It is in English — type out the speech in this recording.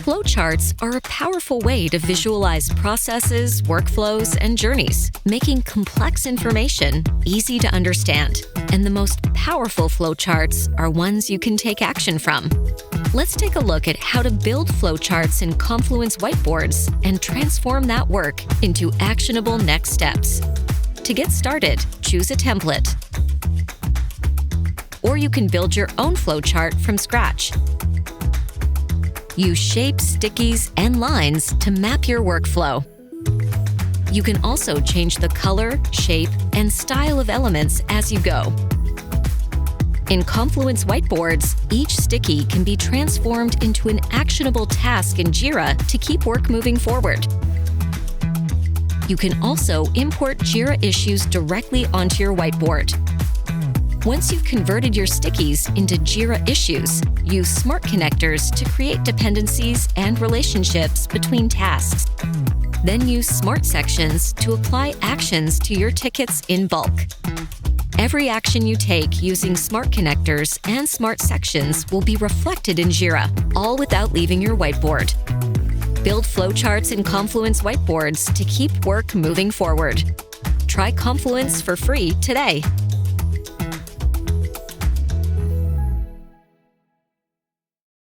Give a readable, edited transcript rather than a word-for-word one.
Flowcharts are a powerful way to visualize processes, workflows, and journeys, making complex information easy to understand. And the most powerful flowcharts are ones you can take action from. Let's take a look at how to build flowcharts in Confluence Whiteboards and transform that work into actionable next steps. To get started, choose a template. Or you can build your own flowchart from scratch. Use shapes, stickies, and lines to map your workflow. You can also change the color, shape, and style of elements as you go. In Confluence Whiteboards, each sticky can be transformed into an actionable task in Jira to keep work moving forward. You can also import Jira issues directly onto your whiteboard. Once you've converted your stickies into Jira issues, use smart connectors to create dependencies and relationships between tasks. Then use smart sections to apply actions to your tickets in bulk. Every action you take using smart connectors and smart sections will be reflected in Jira, all without leaving your whiteboard. Build flowcharts in Confluence Whiteboards to keep work moving forward. Try Confluence for free today.